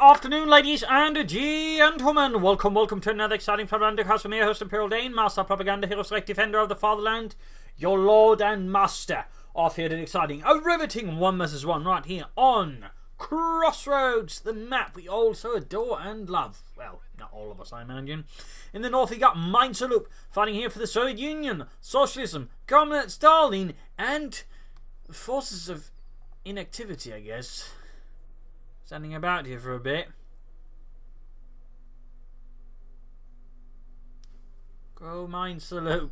afternoon, ladies and gentlemen. Welcome to another exciting Propagandacast from your host, Imperial Dane, Master Propaganda, Hero Select Defender of the Fatherland, your Lord and Master. Off here to an exciting, a riveting 1 vs 1 right here on Crossroads, the map we all so adore and love. Well, not all of us, I imagine. In the north, we got Meinserloop, fighting here for the Soviet Union, Socialism, Communist Stalin, and forces of inactivity, I guess. Standing about here for a bit. Go Meinserloop.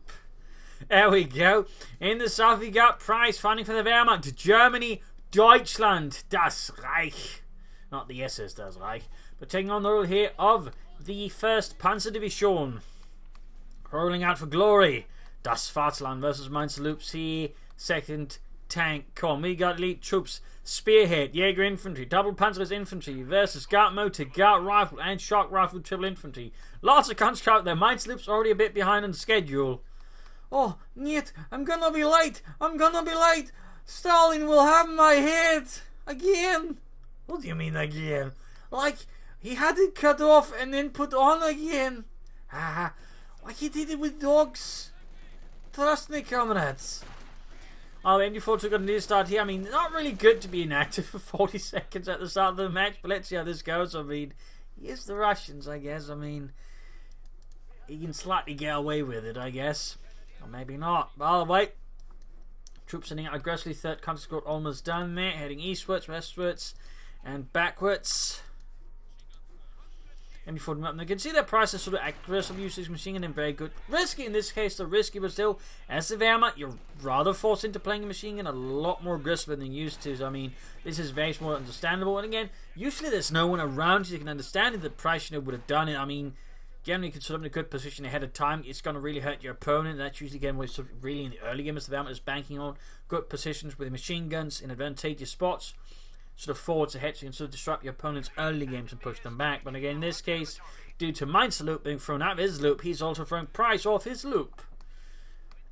There we go. In the south we got Price fighting for the Wehrmacht. Germany, Deutschland, Das Reich. Not the SS, Das Reich. But taking on the role here of the 1st Panzerdivision. Rolling out for glory. Das Vaterland versus Meinserloop's here. 2nd Tank Corps. We got elite troops. Spearhead, Jaeger Infantry, Double Panzerist Infantry versus Gart Motor, Gart Rifle, and Shock Rifle Triple Infantry. Lots of construct there. Meinserloop's already a bit behind on schedule. Oh, niet, I'm gonna be late. Stalin will have my head. Again. What do you mean again? Like, he had it cut off and then put on again. Like he did it with dogs. Trust me, comrades. Oh, MD4 took a new start here. I mean, not really good to be inactive for 40 seconds at the start of the match, but let's see how this goes. I mean, he is the Russians, I guess. I mean, he can slightly get away with it, I guess. Or maybe not. By the way, troops sending out aggressively. 3rd country squad almost done there. Heading eastwards, westwards, and backwards. MD4 up. And you can see that Price is sort of aggressive use of his machine gun and very good. Risky in this case, so risky, but still, as the Wehrmacht, you're rather forced into playing a machine gun a lot more aggressive than used to. So, I mean, this is very more understandable. And again, usually there's no one around you can understand it. The Price, would have done it. I mean, generally, you can sort of in a good position ahead of time. It's going to really hurt your opponent. That's usually, again, what's sort of really in the early game as the Wehrmacht is banking on good positions with machine guns in advantageous spots. Sort of forwards ahead, so you can sort of disrupt your opponent's early games and push them back. But again, in this case, due to Meinserloop being thrown out of his loop, he's also throwing Price off his loop.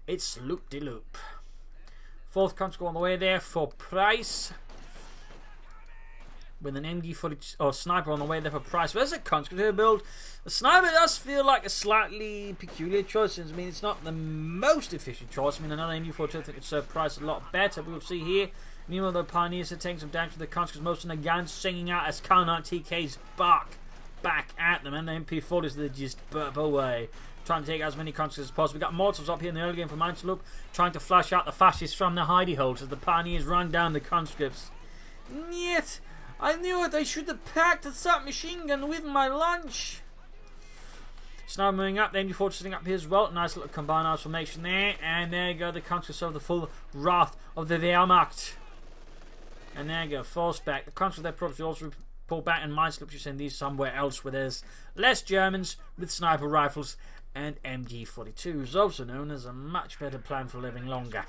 It's loop-de-loop. 4th country on the way there for Price. With an MD-40 or sniper on the way there for Price. There's a conscript build. The sniper does feel like a slightly peculiar choice. I mean, it's not the most efficient choice. I mean, another MD-42 I think would serve Price a lot better. We'll see here. Meanwhile, the Pioneers are taking some damage to the conscripts. Most of the guns singing out as Counter TKs back at them. And the MP40s, they just burp away. Trying to take as many conscripts as possible. We've got mortals up here in the early game for Meinserloop. Trying to flush out the fascists from their hidey holes as the Pioneers run down the conscripts. Yet, I knew it. I should have packed a submachine gun with my lunch. Sniper moving up, the MD4 sitting up here as well. Nice little combined formation there. And there you go, the conscripts of the full wrath of the Wehrmacht. And there you go, forced back. The conscripts there probably also pull back, and Meinserloop should send these somewhere else where there's less Germans with sniper rifles and MG42s, also known as a much better plan for living longer.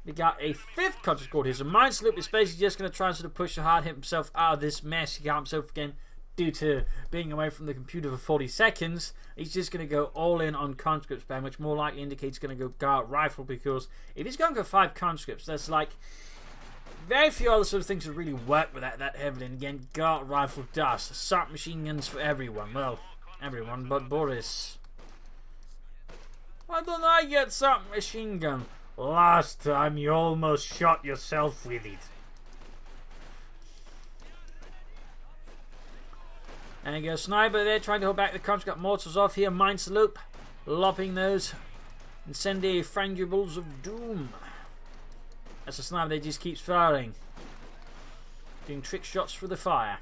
We got a 5th country squad here, so Meinserloop is basically just going to try and sort of push hard himself out of this mess. He got himself again due to being away from the computer for 40 seconds. He's just going to go all in on conscript spam, which more likely indicates he's going to go Gart Rifle, because if he's going to go 5 conscripts, there's like very few other sort of things that really work with that heavily. And again, Gart Rifle does. Submachine guns for everyone. Well, everyone but Boris. Why don't I get submachine gun? Last time you almost shot yourself with it. And you go, sniper there trying to hold back the conscript. Got mortars off here. Meinserloop lopping those incendiary frangibles of doom. As a sniper, they just keeps firing. Doing trick shots through the fire.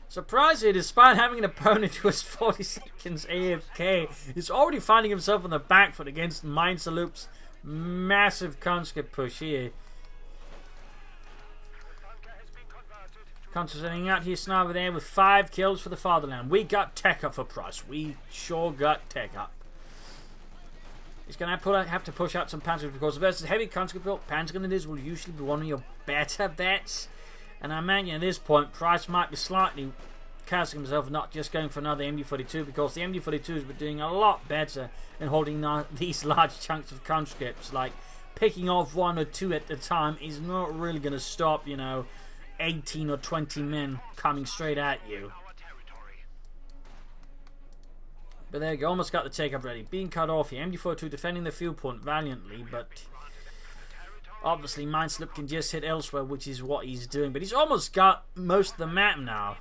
Surprisingly, despite having an opponent who was 40 seconds AFK, he's already finding himself on the back foot against Meinserloop's massive conscript push here. Conscript sending out here, sniper there with 5 kills for the Fatherland. We got tech up for Price. We sure got tech up. He's going to have to push out some Panzer because versus heavy conscript built, Panzer Grenadiers will usually be one of your better bets. And I imagine at this point, Price might be slightly casting himself not just going for another MD-42, because the MD-42 has been doing a lot better in holding these large chunks of conscripts. Like, picking off 1 or 2 at a time is not really going to stop, you know, 18 or 20 men coming straight at you. But there you go, almost got the take-up ready. Being cut off here. MG42 defending the field point valiantly, but obviously Meinserloop can just hit elsewhere, which is what he's doing. But he's almost got most of the map now.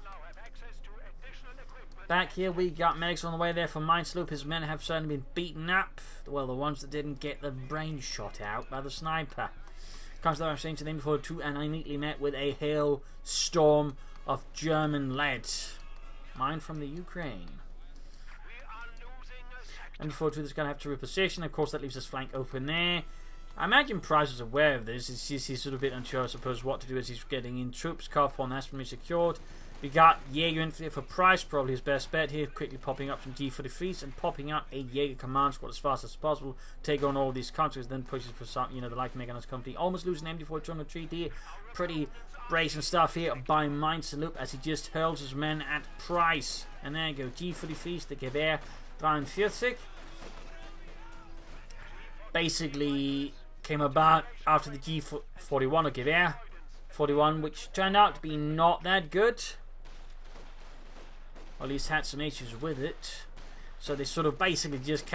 Back here we got medics on the way there for Meinserloop. His men have certainly been beaten up. Well, the ones that didn't get the brain shot out by the sniper. Comes to the exchange to the MG42 and immediately met with a hailstorm of German lead. Mine from the Ukraine. MG42 is going to have to reposition. Of course, that leaves his flank open there. I imagine Price is aware of this. It's just he's sort of a bit unsure, I suppose, what to do as he's getting in troops. Car 4 has been secured. We got Jaeger infantry for Price, probably his best bet here. Quickly popping up some G43s and popping up a Jaeger command squad as fast as possible. Take on all these countries, then pushes for some, the like Megan's company. Almost losing MG42 on retreat here. Pretty brazen stuff here by Meinserloop as he just hurls his men at Price. And there you go, G43s, the Gewehr 43. Basically came about after the G41 or Gewehr 41, which turned out to be not that good. Or at least had some issues with it. So they sort of basically just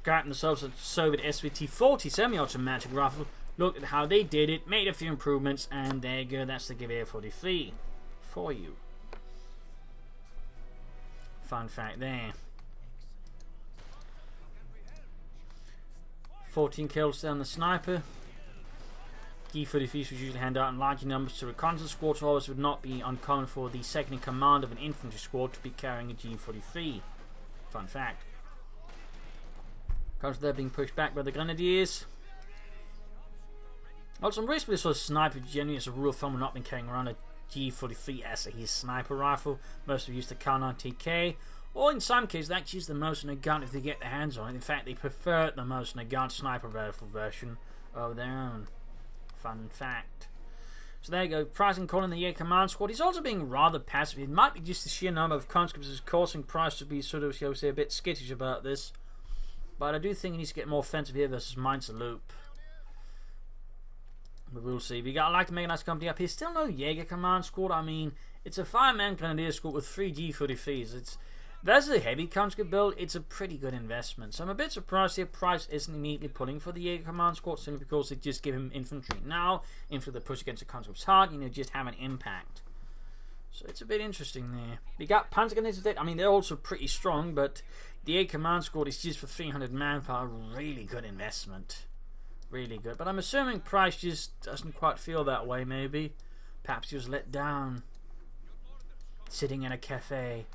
got themselves a Soviet SVT-40 semi-automatic rifle. Looked at how they did it, made a few improvements, and there you go, that's the Gewehr 43 for you. Fun fact there. 14 kills down the sniper. G43s would usually hand out in larger numbers to reconnaissance squads, so always would not be uncommon for the second in command of an infantry squad to be carrying a G43. Fun fact. Comes they're being pushed back by the grenadiers. Also, I'm reasonably sort of sniper generally as a rule of thumb, have not been carrying around a G43 as his sniper rifle. Most are used to Kar 9TK. Or in some cases, they actually use the Mosin Nagant if they get their hands on it. In fact, they prefer the Mosin Nagant sniper rifle version of their own. Fun fact. So there you go, Price and calling the Jaeger command squad. He's also being rather passive. It might be just the sheer number of conscripts is causing Price to be sort of, shall we say, a bit skittish about this. But I do think he needs to get more offensive here versus Meinserloop. But we'll see. We got like to make a nice company up here. Still no Jaeger command squad. I mean, it's a 5-man grenadier squad with 3 G43s. That's a heavy conscript build. It's a pretty good investment. So I'm a bit surprised here Price isn't immediately pulling for the Jaeger command squad simply because they just give him infantry. Now, infantry that push against the conscript's hard, just have an impact. So it's a bit interesting there. We got Panzer Grenadiers. I mean, they're also pretty strong, but the Jaeger command squad is just for 300 manpower. Really good investment. Really good. But I'm assuming Price just doesn't quite feel that way, maybe. Perhaps he was let down. Sitting in a cafe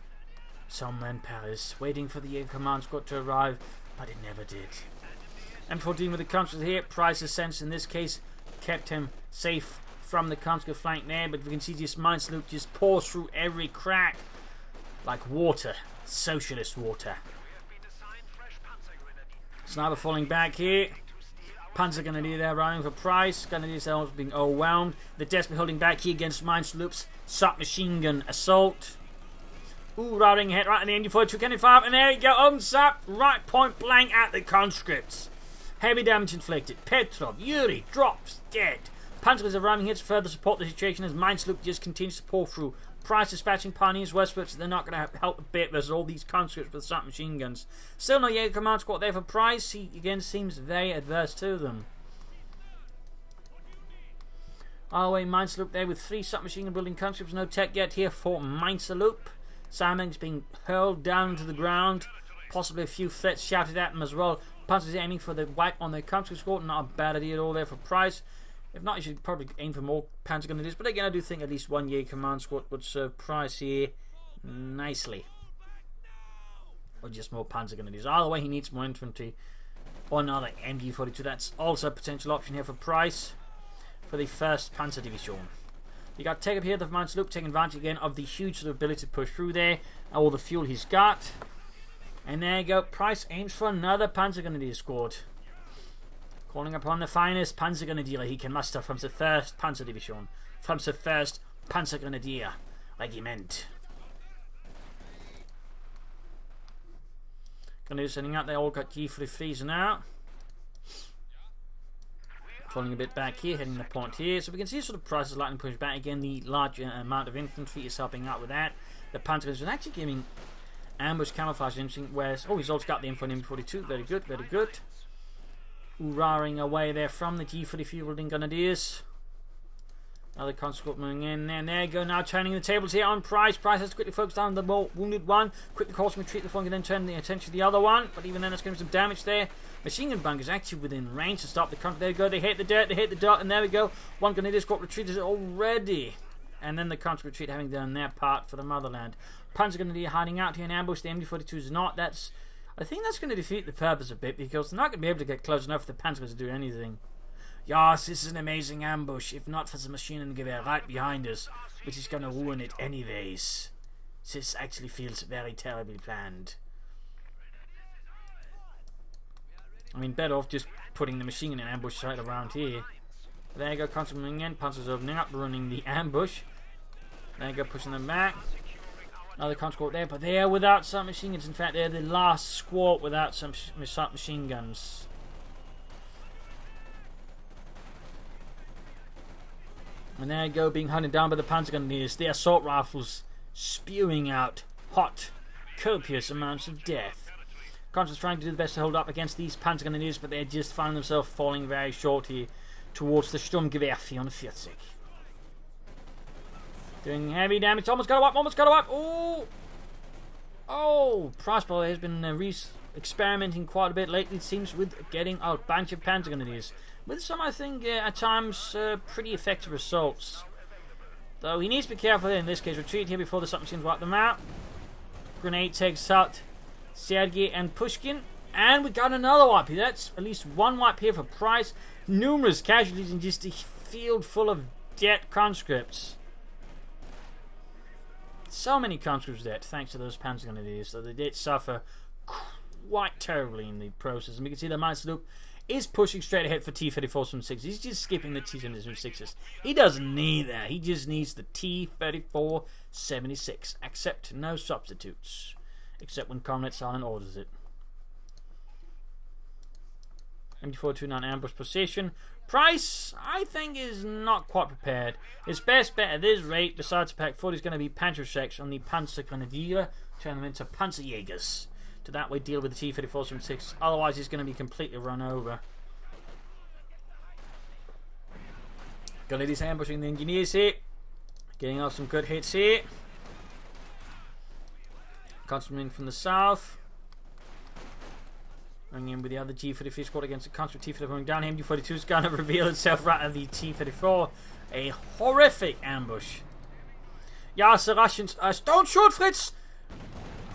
somewhere in Paris, waiting for the Jaeger command squad to arrive, but it never did. M14 with the conscripts here. Price's sense in this case kept him safe from the conscript flank there, but we can see just Meinserloop just pours through every crack like water. Socialist water. Sniper falling back here. Panzer Grenadier there running for Price. Grenadiers are being overwhelmed. They're desperately holding back here against Meinserloop's submachine gun assault. Ooh, routing ahead right in the MG42 Cannon 5, and there you go, opens up right point blank at the conscripts. Heavy damage inflicted. Petrov, Yuri, drops, dead. Panzers are running here to further support the situation as Meinserloop just continues to pour through. Price dispatching pioneers westwards, so they're not going to help a bit versus all these conscripts with submachine guns. Still no Jaeger command squad there for Price. He again seems very adverse to them. Our way Meinserloop there with 3 submachine gun building conscripts. No tech yet here for Meinserloop. Salming's being hurled down to the ground. Possibly a few threats shouted at them as well. Panzers aiming for the wipe on their conscript squad. Not a bad idea at all there for Price. If not, you should probably aim for more Panzer Grenadiers. But again, I do think at least 1 Jaeger command squad would serve Price here nicely. Or just more Panzer Grenadiers. Either way, he needs more infantry. Or another MG42. That's also a potential option here for Price. For the 1st Panzer Division. You got take up here the Meinserloop, taking advantage again of the huge sort of ability to push through there. All the fuel he's got. And there you go. Price aims for another Panzer Grenadier squad. Calling upon the finest Panzer Grenadier he can muster from the 1st Panzer Division. From the 1st Panzer Grenadier Regiment. Grenadiers sending out, they all got G43s now. Falling a bit back here, heading the point here. So we can see sort of Price is lightning push back again. The large amount of infantry is helping out with that. The Panzer is actually giving ambush camouflage interesting. Whereas, oh, he's also got the info in M42. Very good, very good. Hurrahing away there from the G40 fielding grenadiers. Another conscript moving in there, and there you go, now turning the tables here on Price. Price has to quickly focus down the more wounded one, quickly causing retreat the flank and then turn the attention to the other one, but even then there's going to be some damage there. Machine gun bunkers actually within range to stop the counter. There you go, they hit the dirt, and there we go. One grenadier squad retreated already. And then the counter retreat having done their part for the motherland. Panzer grenadier hiding out here in ambush, the MD-42 is not. I think that's going to defeat the purpose a bit, because they're not going to be able to get close enough for the Panzer to do anything. Yes, this is an amazing ambush, if not for the machine gun gewehr right behind us, which is gonna ruin it anyways. This actually feels very terribly planned. I mean, better off just putting the machine gun in ambush right around here. There you go, constant moving in, Panzer's opening up, running the ambush. There you go, pushing them back. Another conscript there, but they're without some machine guns. In fact, they're the last squad without some machine guns. And there you go, being hunted down by the Panzer grenadiers, the assault rifles spewing out hot, copious amounts of death. Constance trying to do the best to hold up against these Panzer grenadiers, but they're just finding themselves falling very short here towards the Sturmgewehr 44. Doing heavy damage, almost got a wipe, Oh! Oh! Price Bowler has been experimenting quite a bit lately, it seems, with getting a bunch of Panzer grenadiers. With some, I think, at times, pretty effective results. Though he needs to be careful in this case. Retreat here before the submachines wipe them out. Grenade takes out Sergei and Pushkin. And we got another wipe here. That's at least one wipe here for Price. Numerous casualties in just a field full of dead conscripts. So many conscripts dead, thanks to those Panzer grenadiers. So they did suffer quite terribly in the process. And we can see the Meinserloop is pushing straight ahead for T-34-76. He's just skipping the T-76s. He doesn't need that. He just needs the T-34-76. Accept no substitutes. Except when Comrade Silent orders it. MD-42 now in ambush position. Price, I think, is not quite prepared. His best bet at this rate, besides Pack 40, is going to be Panzerschrecks on the Panzer Grenadier. Turn them into Panzerjägers. To that way deal with the T-34-76. Otherwise he's going to be completely run over. Grenadiers ambushing the engineers here. Getting off some good hits here. Conscripting from the south. Running in with the other G-43 squad against the conscript T-34 going down. MD-42 is going to reveal itself right at the T-34. A horrific ambush. Yes, the Russians. Don't shoot, Fritz!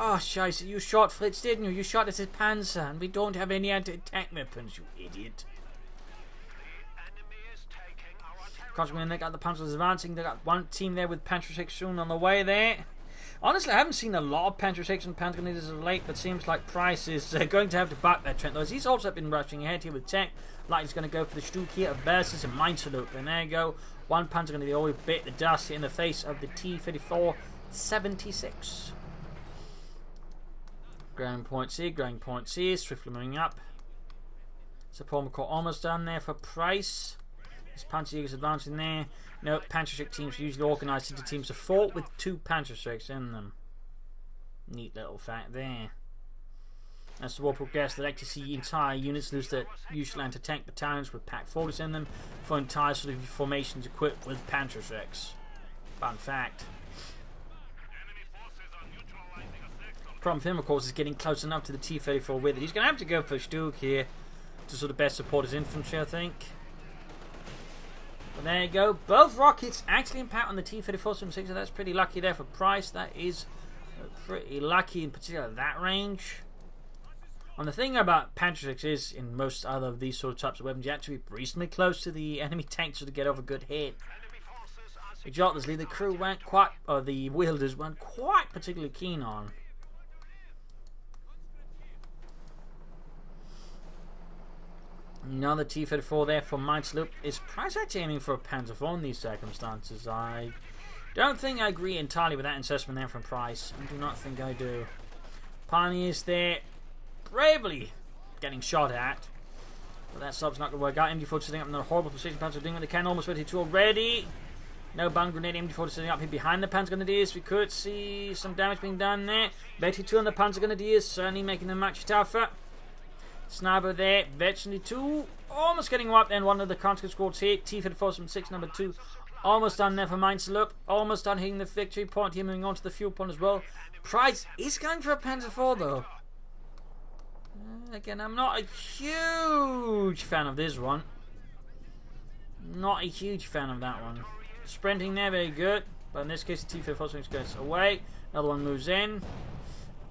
Oh, scheiße, you shot Fritz, didn't you? You shot at his Panzer, and we don't have any anti-tank weapons, you idiot. Conscripting, they got the Panzers advancing. They got one team there with Panzer soon on the way there. Honestly, I haven't seen a lot of Panzer and Panzer grenadiers of late, but seems like Price is going to have to buck that trend. Though he's also been rushing ahead here with tech. Like he's going to go for the Stuck here versus a Meinserloop. And there you go. One Panzer grenadier always bit the dust in the face of the T-34-76. Growing points here, swiftly moving up. Support McCall almost done there for Price. His Panzerjägers advancing there. No, Panzerschreck teams are usually organised into teams of 4 with 2 Panzerschrecks in them. Neat little fact there. As the war progressed, they'd like to see entire units lose their usual anti-tank battalions with Pack 40s in them for entire sort of formations equipped with Panzerschrecks. Fun fact. Problem for him, of course, is getting close enough to the T-34 with it. He's going to have to go for Stuck here to sort of best support his infantry, I think. But there you go. Both rockets actually impact on the T-34-76, so that's pretty lucky there for Price. That is pretty lucky, in particular that range. And the thing about Panzerschrecks is, in most other of these sort of types of weapons, you have to be reasonably close to the enemy tanks to get off a good hit. Exultantly, the crew weren't quite, or the wielders weren't quite particularly keen on. Another T-34 there for Meinserloop. Is Price actually aiming for a Panzer IV in these circumstances? I don't think I agree entirely with that assessment there from Price. I do not think I do. Pioneers there, bravely getting shot at. But that sub's not going to work out. MD4 sitting up in a horrible position. Panzer doing what they can. Almost 32 already. No bomb grenade. MD4 sitting up here behind the Panzer Grenadiers. We could see some damage being done there. 32 on the Panzer Grenadiers. Certainly making them much tougher. Sniper there. Veteran 2. Almost getting wiped there. One of the counter squads here. T-54 from 6, number 2. Almost done there for Meinserloop. Almost done hitting the victory point here. Moving on to the fuel point as well. Price is going for a Panzer 4 though. Again, I'm not a huge fan of this one. Not a huge fan of that one. Sprinting there, very good. But in this case, the T-54 goes away. Another one moves in.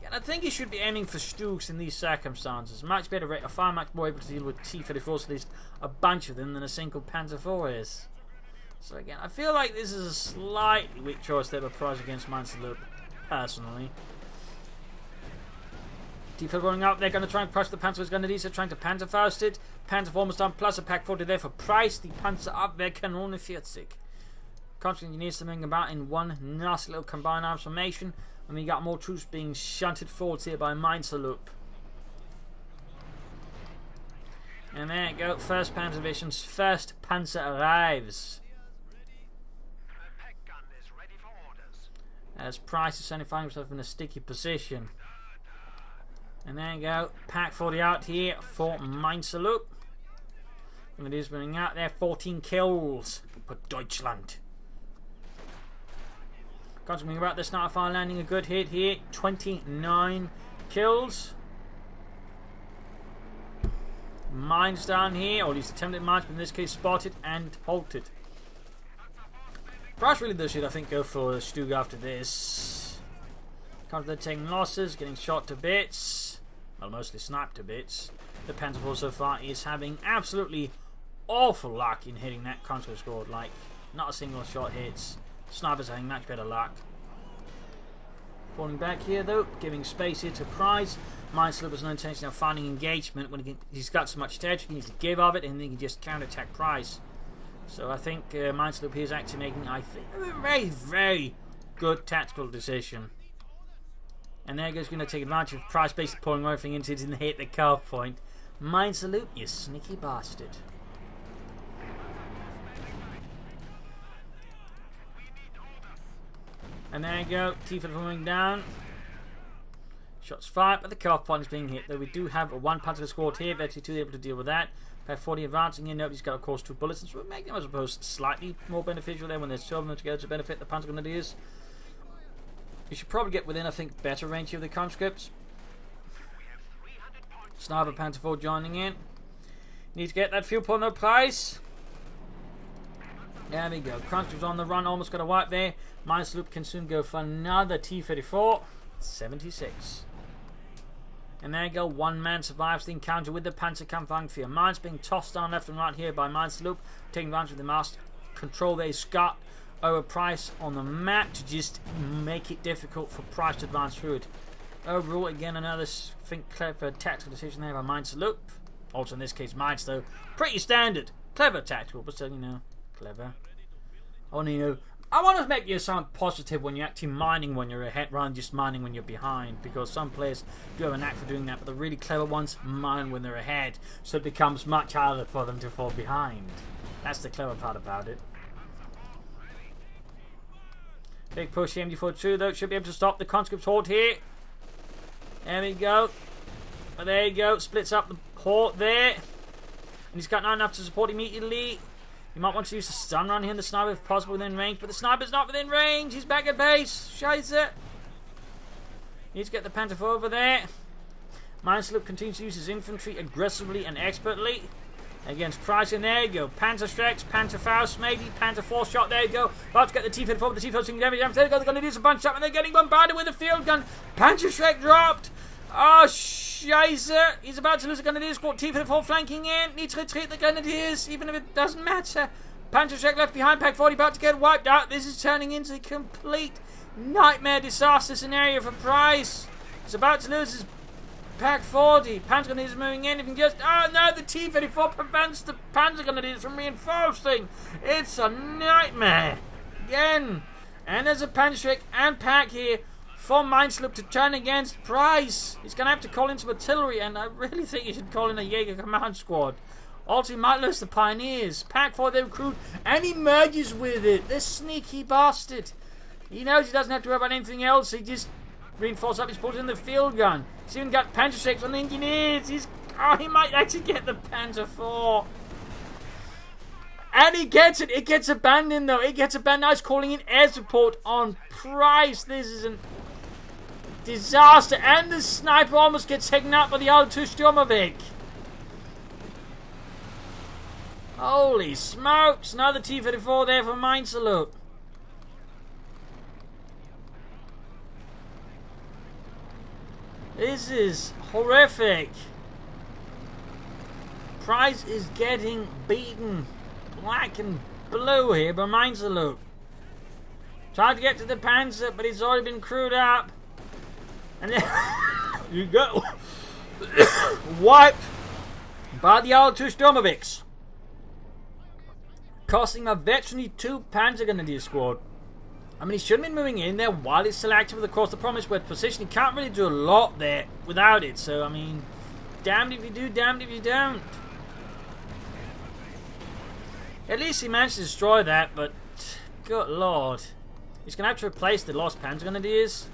And I think he should be aiming for Stooks in these circumstances. Much better rate, far much more able to deal with T-54s, at least a bunch of them, than a single Panzer IV is. So again, I feel like this is a slightly weak choice there by Price against Meinserloop, personally. T-54 going up, they're going to try and crush the Panzer Grenadiers. They're trying to Panzerfaust it. Panzer almost done, plus a Pack 40 there for Price. Die Panzer Abwehr Kanone 40. Constant engineers moving about in one nasty little combined arms formation. And we got more troops being shunted forwards here by Meinserloop. And there you go, 1st Panzer Division's 1st Panzer arrives. As Price is suddenly finding himself in a sticky position. And there you go, Pack 40 out here for Meinserloop. And it is running out there, 14 kills for Deutschland. Concentrating about the sniper fire landing a good hit here, 29 kills. Mines down here, or at least attempted mines, but in this case spotted and halted. Price really does should, I think, go for Stug after this. They're taking losses, getting shot to bits. Well, mostly sniped to bits. The Panzer IV so far is having absolutely awful luck in hitting that console squad. Like, not a single shot hits. Snipers having much better luck. Falling back here though, giving space here to Price. Meinserloop has no intention of finding engagement when he's got so much territory. He needs to give of it and then he can just counter-attack Price. So I think Meinserloop here is actually making, I think, a very, very good tactical decision. And there goes going to take advantage of Price basically pouring everything into it and hit the carve point. Meinserloop, you sneaky bastard. And there you go, T-54 moving down. Shots fired, but the carve point is being hit. Though we do have a 1 Panzer squad here, actually 2 able to deal with that. Pack 40 advancing in, nobody's got of course 2 bullets, and so it make them, I suppose, slightly more beneficial there when there's 2 of them together to benefit the Panzer Grenadiers. You should probably get within, I think, better range of the conscripts. Sniper Panzer IV joining in. Need to get that fuel point, no Price. There we go. Conscripts on the run, almost got a wipe there. Meinserloop can soon go for another T-34. 76. And there you go, 1 man survives the encounter with the Panzerkampfangriff. Mines being tossed down left and right here by Meinserloop, taking advantage of the mass control they've got over Price on the map to just make it difficult for Price to advance through it. Overall, again, another, I think, clever tactical decision there by Meinserloop. Also, in this case, Mines, though, pretty standard. Clever tactical, but still, you know, clever. I want to make you sound positive when you're actually mining when you're ahead rather than just mining when you're behind, because some players do have a knack for doing that, but the really clever ones mine when they're ahead, so it becomes much harder for them to fall behind. That's the clever part about it. Big push here, MD42 though, should be able to stop the conscripts horde here. There we go. But there you go, splits up the horde there. And he's got not enough to support immediately. You might want to use the stun run here in the sniper if possible within range, but the sniper's not within range. He's back at base. Scheiße. Need to get the Panzer IV over there. Meinserloop continues to use his infantry aggressively and expertly against Price. And there you go. Panzer Streks, Panzer Faust, maybe Panzer IV shot. There you go. About to get the T-54 with the T-54 taking damage. There you go. They're going to do some bunch up and they're getting bombarded with a field gun. Panzer Strek dropped. Oh, Scheiße. He's about to lose the Grenadier squad. T-54 flanking in. Needs to retreat the Grenadiers, even if it doesn't matter. Panzer Strek left behind. Pack 40 about to get wiped out. This is turning into a complete nightmare disaster scenario for Price. He's about to lose his Pack 40. Panzer Grenadiers moving in. If he can just... Oh no, the T-54 prevents the Panzer Grenadiers from reinforcing. It's a nightmare. Again. And there's a Panzer Strek and Pack here for Meinserloop to turn against Price. He's going to have to call in some artillery, and I really think he should call in a Jaeger command squad. Also, he might lose the Pioneers. Pack 4 they recruit, and he merges with it. This sneaky bastard. He knows he doesn't have to worry about anything else. He just reinforces up his forces in the field gun. He's even got Panzer 6 on the Engineers. He might actually get the Panzer 4. And he gets it. It gets abandoned, though. It gets abandoned. Now he's calling in air support on Price. This is a disaster. And the sniper almost gets taken out by the L2 Sturmovik. Holy smokes. Another T-34 there for Meinserloop. This is horrific. Price is getting beaten black and blue here by Meinserloop. Tried to get to the Panzer, but it's already been crewed up. And then you go. Wiped by the L2 Sturmoviks. Costing a veteran 2 Panzer Grenadier squad. I mean, he shouldn't have been moving in there while he's still active with, of course, the promised word position. He can't really do a lot there without it. So, I mean, damned if you do, damned if you don't. At least he managed to destroy that, but good lord. He's going to have to replace the lost Panzer Grenadiers.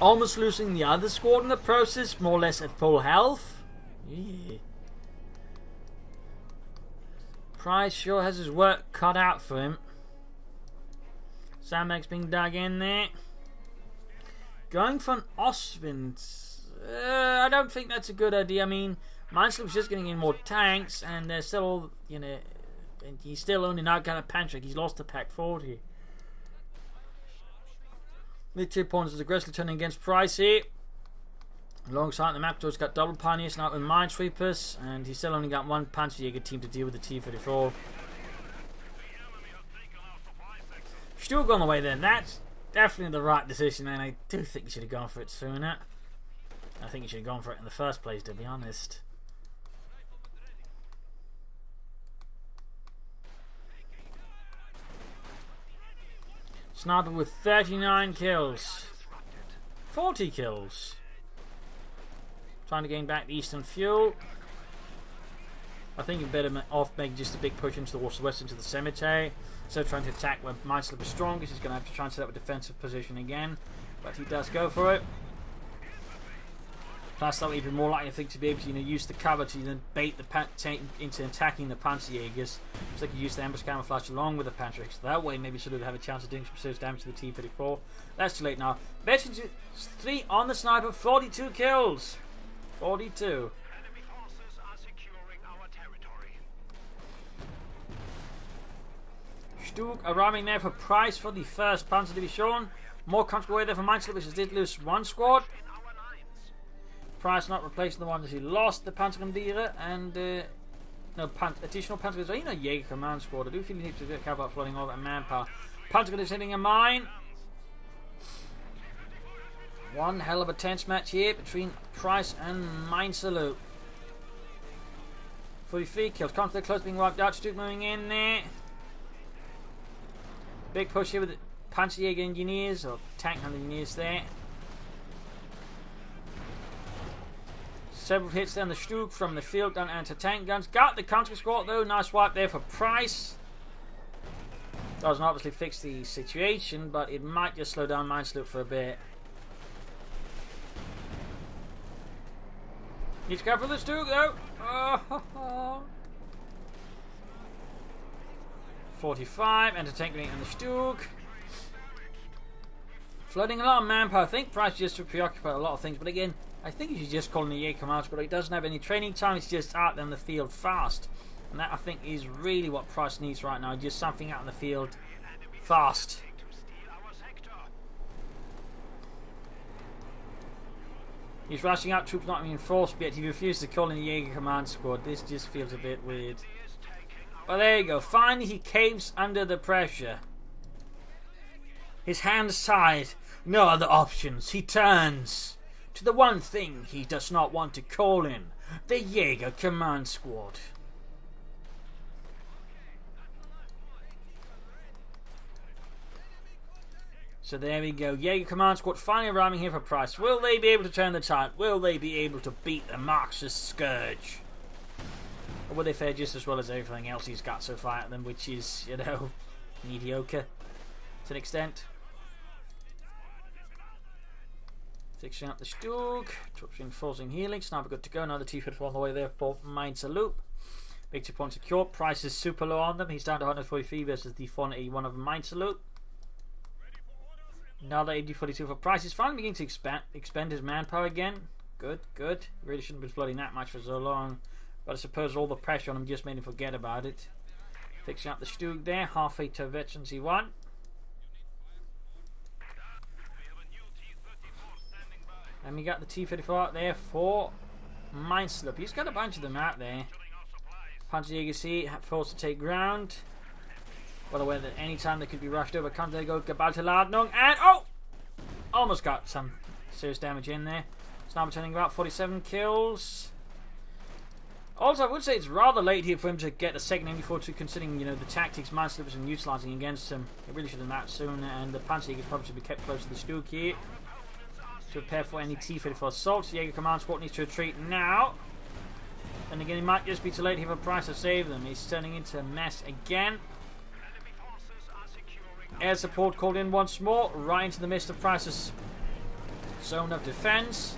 Almost losing the other squad in the process, more or less at full health. Yeah. Price sure has his work cut out for him. Sandbags being dug in there. Going for an Ostwind. I don't think that's a good idea. I mean, Meinserloop's just getting in more tanks, and they're still, you know, and he's still only now got a Panzer. He's lost the Pack 40. The 2 points is aggressively turning against Price here. Alongside the map, he's got double Pioneers now with Minesweepers, and he's still only got 1 Panzerjäger team to deal with the T-34. Still on the way there. That's definitely the right decision, and I do think he should have gone for it sooner. I think he should have gone for it in the first place, to be honest. Sniper with 39 kills. 40 kills. Trying to gain back the eastern fuel. I think you're better off making just a big push into the west into the cemetery. So trying to attack where Meinserloop is strongest. He's going to have to try and set up a defensive position again. But he does go for it. Plus that would be more likely, I think, to be able to use the cover to then bait the into attacking the Panzerjägers. So they could use the ambush camouflage along with the Panzer. So that way maybe should have a chance of doing some serious damage to the T-34. That's too late now. Veterans 3 on the sniper, 42 kills. 42. Enemy forces are securing our territory. Stug arriving there for Price for the 1st Panzer Division. More comfortable way there for Meinserloop, which did lose 1 squad. Price not replacing the one that he lost, the Panzergrenadier, and no additional Panzergrenadier. You know, Jaeger Command Squad. I do feel you need to care about flooding all that manpower. Panzergrenadier hitting a mine. One hell of a tense match here between Price and Meinserloop. 43 kills. Conflict close being wiped out. Stug moving in there. Big push here with the Panzerjäger engineers, or tank engineers there. Several hits down the Stug from the field gun and anti-tank guns. Got the counter squad though. Nice wipe there for Price. Doesn't obviously fix the situation, but it might just slow down Meinserloop for a bit. Needs to go for the Stug though. Oh. 45, anti-tank grenade and the Stug. Flooding a lot of manpower. I think Price just to preoccupy a lot of things, but again, I think he should just call in the Jaeger Command Squad. He doesn't have any training time, he's just out there in the field fast. And that I think is really what Price needs right now, just something out in the field fast. He's rushing out, troops not reinforced, yet he refused to call in the Jaeger Command Squad. This just feels a bit weird. But there you go, finally he caves under the pressure. His hands tied, no other options. He turns to the one thing he does not want to call in, the Jaeger Command Squad. So there we go. Jaeger Command Squad finally arriving here for Price. Will they be able to turn the tide? Will they be able to beat the Marxist Scourge? Or will they fare just as well as everything else he's got so far at them, which is, you know, mediocre to an extent? Fixing up the Stug. Troops reinforcing healing. Sniper good to go. Another T-54 on the way there for Meinserloop. Victory point secure. Price is super low on them. He's down to 143 versus the 481 of Meinserloop. Another AD-42 for Price. He's finally beginning to expend his manpower again. Good, good. Really shouldn't have been flooding that much for so long. But I suppose all the pressure on him just made him forget about it. Fixing up the Stug there. Halfway to veteran C1. And we got the T-34 out there for Meinserloop. He's got a bunch of them out there. Panzerjäger C forced to take ground. Well aware that any time they could be rushed over, can't they go Gebalteladung, and oh! Almost got some serious damage in there. Sniper turning about 47 kills. Also, I would say it's rather late here for him to get a second MD-42, considering, you know, the tactics Meinserloop has been utilising against him. He really should have done that sooner, and the Panzerjägers probably should be kept close to the Stug here to prepare for any T-34 assaults. The Jaeger Command Squad needs to retreat now. And again, it might just be too late here for Price to save them. He's turning into a mess again. Air support called in once more, right into the midst of Price's zone of defense.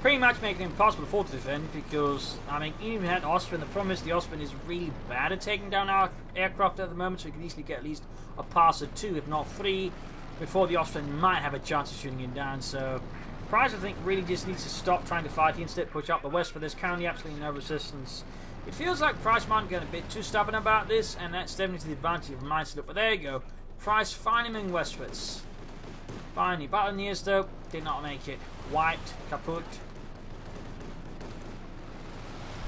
Pretty much making it impossible for to defend because, I mean, even had Osprey, the problem is the Osprey is really bad at taking down our aircraft at the moment, so we can easily get at least a pass or two, if not three, before the Osprey might have a chance of shooting him down. So Price, I think, really just needs to stop trying to fight. He instead push up the west, but there's currently absolutely no resistance. It feels like Price might get a bit too stubborn about this, and that's definitely to the advantage of Meinserloop. But there you go. Price finally moving westwards. Finally. Buccaneers, though, did not make it. Wiped. Kaput.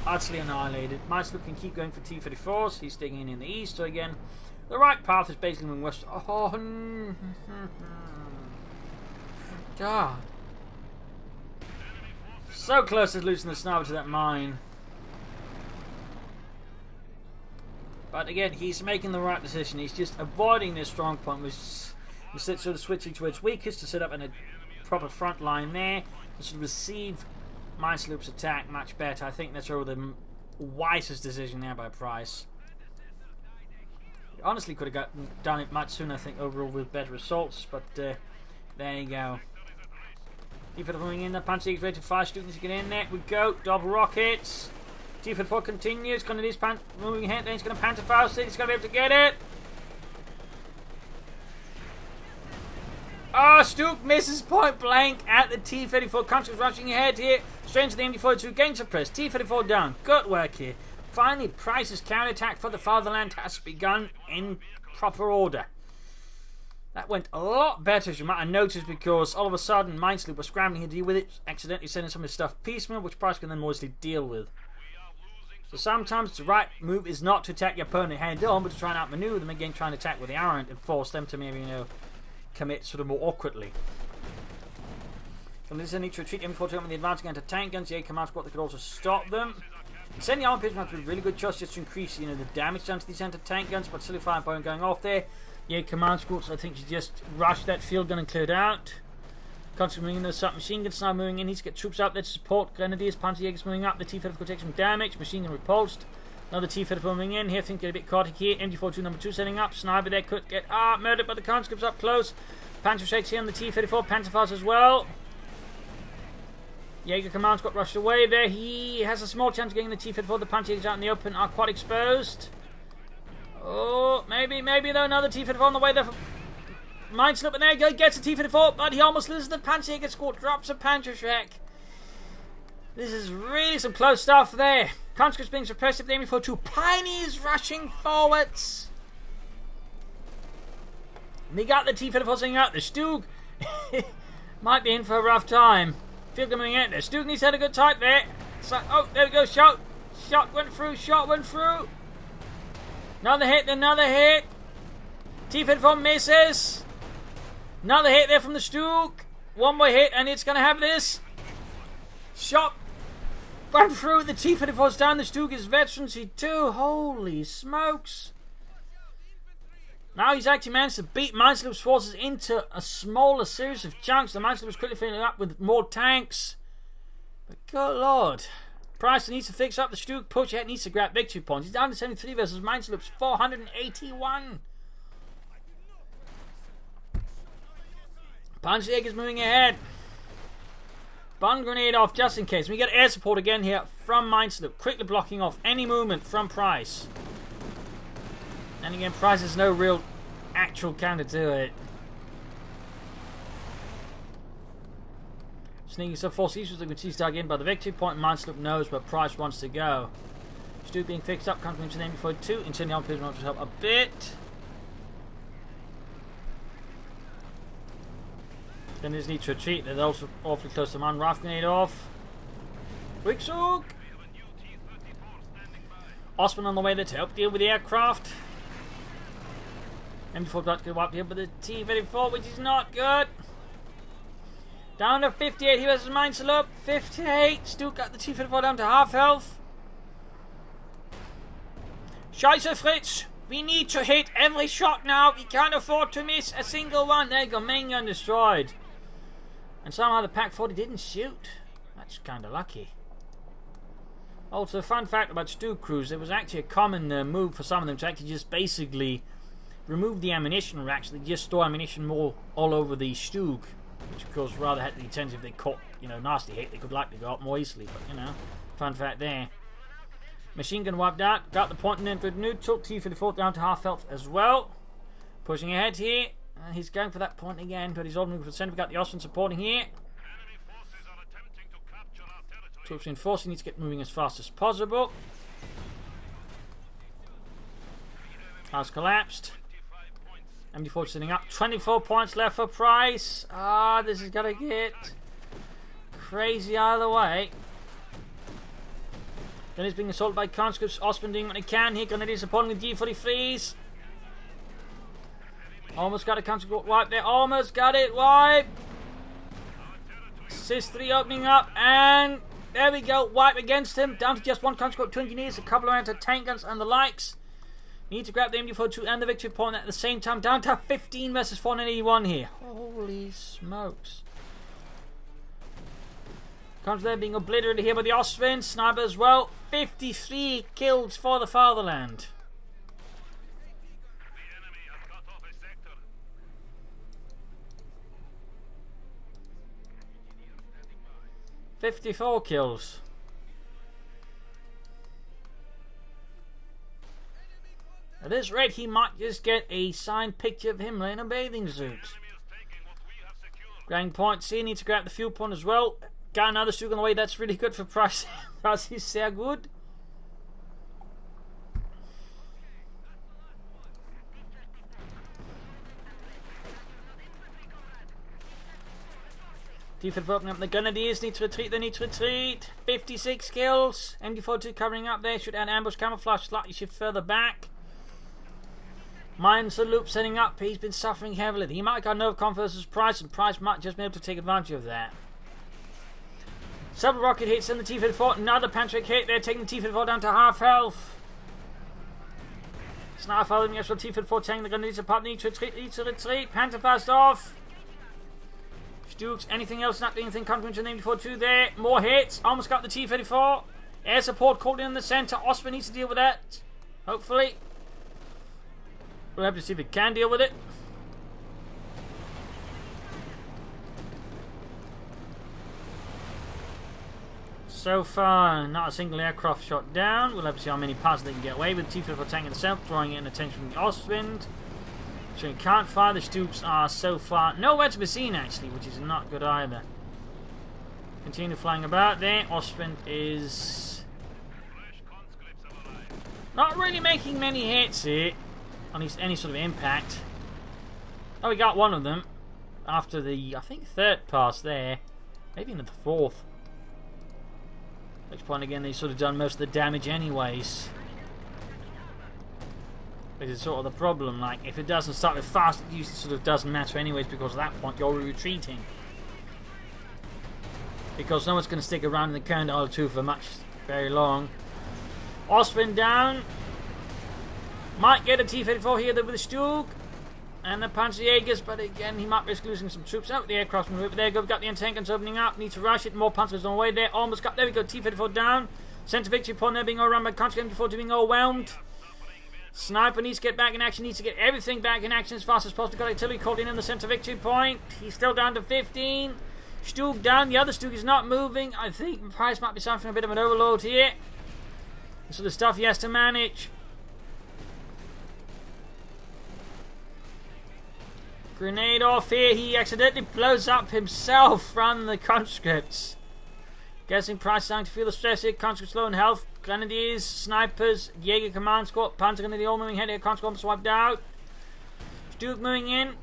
Utterly annihilated. Meinserloop can keep going for T-34s. He's sticking in the east. So again, the right path is basically moving west. Oh, God. So close to losing the sniper to that mine. But again, he's making the right decision. He's just avoiding this strong point, which instead sort of switching to its weakest to set up in a proper front line there and sort of receive Meinserloop's attack much better. I think that's sort of the wisest decision there by Price. He honestly could have done it much sooner, I think, overall with better results, but there you go. T-34 moving in, the Panzerjäger's ready to fire, students to get in there. We go, double rockets. T-34 continues, going to this moving ahead, then he's going to Panther Faust it, he's going to be able to get it. Oh, Stug misses point blank at the T-34. Country's rushing ahead here, straight into the MD-42, gain suppressed, T-34 down. Good work here. Finally, Price's counterattack for the fatherland has begun in proper order. That went a lot better, as you might have noticed, because all of a sudden Meinserloop was scrambling to deal with it, accidentally sending some of his stuff piecemeal, which Price can then mostly deal with. So sometimes the right move is not to attack your opponent head on, but to try and outmaneuver them again, trying to attack with the arrant and force them to maybe, you know, commit sort of more awkwardly. So this is a need to retreat M42 with the advancing anti-tank guns. The Jaeger Command Squad that could also stop them. Sending the armor piercing might be really good choice just to increase, you know, the damage done to these anti-tank guns, but silly fire point going off there. Yeah, Command Squad, I think she just rushed that field gun and cleared out. Constantly moving in, the submachine guns now moving in. He needs to get troops up there to support Grenadiers. Panzerjägers moving up. The T-34 takes some damage. Machine gun repulsed. Another T-34 moving in. Here, I think get a bit chaotic here. MG-42 number 2 setting up. Sniper there could get murdered, but the conscripts up close. Panzer shakes here on the T-34. Panzerfaust as well. Jaeger Command Squad rushed away there. He has a small chance of getting the T-34. The Panzerjägers out in the open are quite exposed. Oh, maybe though. Another T-34 on the way there for Meinserloop, and there he goes, gets a T-34, but he almost loses the Panzerjäger Squad, drops a Panzerschreck. This is really some close stuff there. Conscripts being suppressed, aiming for 2 Pioneers rushing forwards. We got the T-34 sitting out. The Stug might be in for a rough time. Field coming in. The Stug needs to have a good tight there. So, oh, there we go. Shot went through. Shot went through. Another hit. Another hit. T-34 misses. Another hit there from the Stug. One more hit, and it's going to have this. Shot went through. The T-34's down. The Stug is veteran C2. Holy smokes. Now he's actually managed to beat Meinserloop's forces into a smaller series of chunks. The Meinserloop is quickly filling up with more tanks. But good lord. Price needs to fix up the Stuke. Push ahead, needs to grab victory points. He's down to 73 versus Meinserloop's 481. Panzerjäger is moving ahead. Bomb grenade off just in case. We get air support again here from Meinserloop, quickly blocking off any movement from Price. And again, Price has no real actual counter to it. Sneaking sub force eastwards, the T dug in by the victory point. Meinserloop knows where Price wants to go. Stu being fixed up, coming into the name before 2. Intending on Piston wants to help a bit. Then they just need to retreat. They're also awfully close to man. Raft grenade off. Quickshook! Osman on the way there to help deal with the aircraft. M4 about to get wiped here by the T-34, which is not good. Down to 58 here versus Meinserloop. 58. Still got the T-34 down to half health. Scheiße, Fritz! We need to hit every shot now. We can't afford to miss a single one. There you go, main gun destroyed. And somehow the Pak-40 didn't shoot. That's kind of lucky. Also, fun fact about Stu crews, it was actually a common move for some of them to actually just basically remove the ammunition racks. They just store ammunition more all over the Stug, which of course rather had the intent if they caught, nasty hit, they could likely go up more easily. But, fun fact there. Machine gun wiped out, got the point and entered neutral. T-34 down to half health as well. Pushing ahead here. He's going for that point again, but he's all moving for the centre. We've got the Austrian supporting here. Troops reinforcing, needs to get moving as fast as possible. House collapsed. MD4 sitting up. 24 points left for Price. This is going to get crazy either way. Grenadiers being assaulted by conscripts. Osman doing what he can here. Grenadiers supporting the G43s. Almost got a conscript wipe there. Almost got it wipe. Sis-3 opening up. And there we go. Wipe against him. Down to just one conscript, 2 engineers, a couple of anti-tank guns and the likes. Need to grab the MD42 and the victory point at the same time. Down to 15 versus 481 here. Holy smokes. Comes there being obliterated here by the Austrians. Sniper as well. 53 kills for the fatherland. The enemy has cut off a sector. 54 kills. At this rate, he might just get a signed picture of him in a bathing suit. Grabbing points here, needs to grab the fuel point as well. Got another Stug on the way, that's really good for Price. Price is sehr good. T-34 opening up the Grenadiers, need to retreat, they need to retreat. 56 kills. MD42 covering up there, should add ambush camouflage, slightly shift further back. Meinserloop setting up, he's been suffering heavily. He might have got no comfort versus Price, and Price might just be able to take advantage of that. Several rocket hits in the T-34, another Pantric hit, they're taking the T-34 down to half health. Sniper following the T-34, taking the Grenadiers apart, need to retreat, Panzerfaust off. Stuks, anything else, not doing anything, coming to name 42 there, more hits, almost got the T-34. Air support called in the centre, Osman needs to deal with that, hopefully. We'll have to see if it can deal with it. So far, not a single aircraft shot down. We'll have to see how many parts they can get away with. T-34 tank itself, drawing in attention from the Ostwind. So you can't fire. The Stoops are so far nowhere to be seen, actually, which is not good either. Continue flying about there. Ostwind is not really making many hits here. At least any sort of impact. Oh, we got one of them after the, I think, third pass there. Maybe into the fourth. At which point, again, they've sort of done most of the damage anyways. Which is sort of the problem. Like, if it doesn't start with fast, it usually sort of doesn't matter anyways, because at that point, you're retreating. Because no one's going to stick around in the current R2 for very long. Ostwind down. Might get a T-34 here with the Stug. And the Panzerjägers, but again, he might risk losing some troops out. The aircraft move. There we go. We've got the tank guns opening up. Need to rush it. More Panzers on the way there. Almost got. There we go. T-34 down. Center victory point there being overrun by conscript before being overwhelmed. Sniper needs to get back in action. Needs to get everything back in action as fast as possible. Got artillery called in the center victory point. He's still down to 15. Stug down. The other Stug is not moving. I think Price might be suffering a bit of an overload here. So the stuff he has to manage. Grenade off here. He accidentally blows up himself from the conscripts. Guessing Price is starting to feel the stress here. Conscripts low in health. Grenadiers, snipers, Jaeger command squad, Panzer Grenadier all moving ahead here. Conscript almost wiped out. Stug moving in.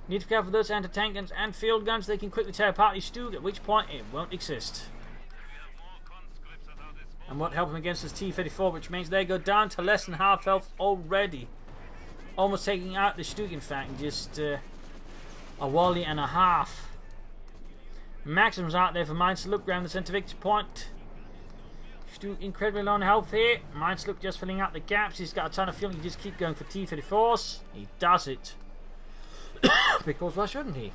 Need to be careful with those anti-tank guns and field guns. They can quickly tear apart these Stug, at which point it won't exist. And won't help him against his T-34, which means they go down to less than half health already. Almost taking out the Stug, in fact, in just a volley and a half. Maximum's out there for Meinserloop, around the center victory point. Stug incredibly low on health here. Meinserloop just filling out the gaps. He's got a ton of fuel. He just keep going for T-34s. He does it. Because why shouldn't he?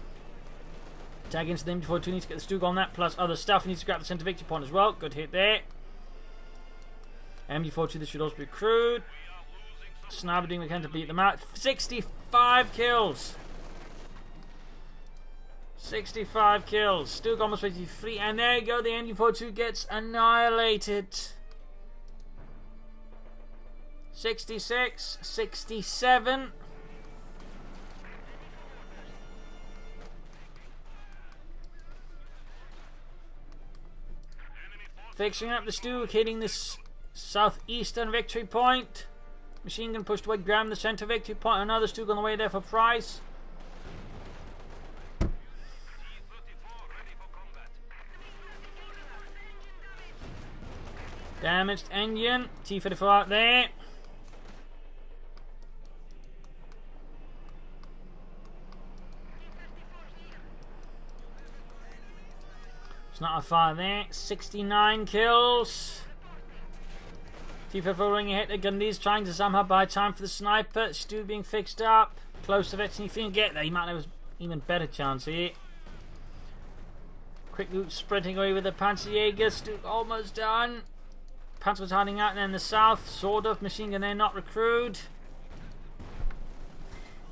Tag into the MG42, needs to get the Stug on that, plus other stuff. He needs to grab the center victory point as well. Good hit there. MG42, this should also be crude. Sniper doing what he can to beat them out. 65 kills. 65 kills. Stug almost 53. And there you go. The MG42 gets annihilated. 66. 67. Fixing up the Stug, hitting this southeastern victory point. Machine gun pushed away, grab the center victory point. Another Stug on the way there for Price. Damaged engine. T-34 out there. It's not a fire there. 69 kills. T-34 running ahead. The Gundys trying to somehow buy time for the sniper. Stug being fixed up. Close to it. If he can get there, he might have an even better chance here. Quick loot sprinting away with the Panzerjäger. Stug almost done. Panzer was hiding out in the south. Sort of. Machine gun there, not recruit.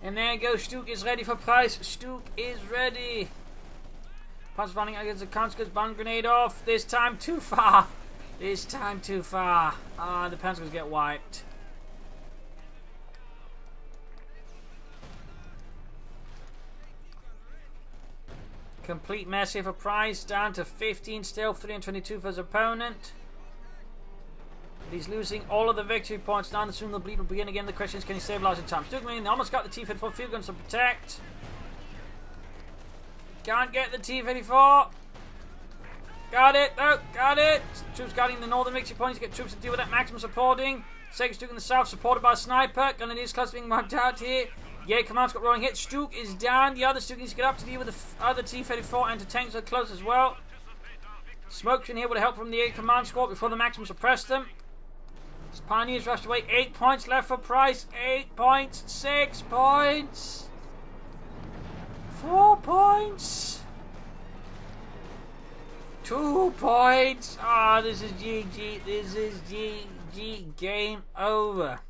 And there you go. Stug is ready for Price. Stug is ready. Panzer running out against the conscripts. Bomb grenade off. This time too far. This time too far. Ah, the Panzers get wiped. Complete mess here for Price. Down to 15 still. 322 for his opponent. He's losing all of the victory points now. Soon the bleed will begin again. The question is, can he stabilize in time? Stug they almost got the T-34 field guns to protect. Can't get the T-34. Got it. Oh, got it. Troops guarding the northern victory points. Get troops to deal with that maximum supporting. Second Stug in the south, supported by a sniper. Grenadiers cluster being wiped out here. Yeah, command's got rolling hit. Stug is down. The other Stug needs to get up to deal with the other T-34 and to tanks are close as well. Smokes in here with help from the air command squad before the maximum suppressed them. Pioneers rushed away. 8 points left for Price. 8 points. 6 points. 4 points. 2 points. Ah, oh, this is GG. This is GG. Game over.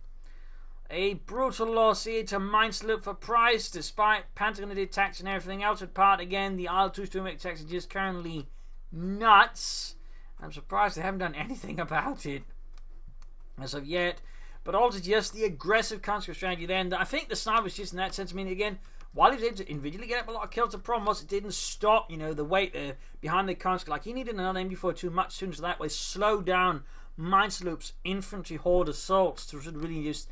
A brutal loss here to Meinserloop for Price, despite Panzer Grenadier attacks and everything else apart. Again, the IL-2 Stormwind attacks are just currently nuts. I'm surprised they haven't done anything about it as of yet, but also just the aggressive conscript strategy then. I think the sniper was just in that sense. I mean, again, while he was able to individually get up a lot of kills, the problem was it didn't stop, you know, the weight behind the conscript. Like, he needed another MG42 much sooner, so that way slow down Meinserloop's infantry horde assaults to really just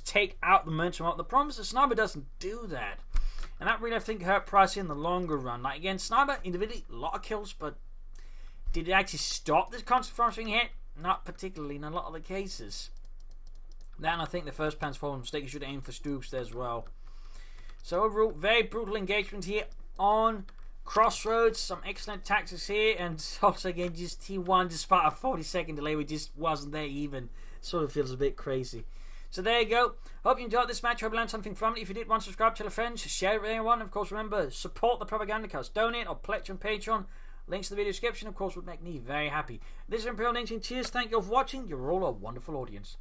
take out the momentum up. The problem is the sniper doesn't do that, and that really, I think, hurt Price in the longer run. Like, again, sniper individually, a lot of kills, but did it actually stop this conscript from being hit? Not particularly in a lot of the cases. Then I think the first Panzer IV mistake, you should aim for Stugs there as well. So overall, very brutal engagement here on Crossroads. Some excellent tactics here, and also again just T1 despite a 40-second delay, which just wasn't there even. Sort of feels a bit crazy. So there you go. Hope you enjoyed this match. Hope you learned something from it. If you did, subscribe, tell a friend, share it with anyone. Of course, remember, support the Propagandacast. Donate or pledge on Patreon. Links to the video description, of course, would make me very happy. This is Imperial Nation. Cheers. Thank you all for watching. You're all a wonderful audience.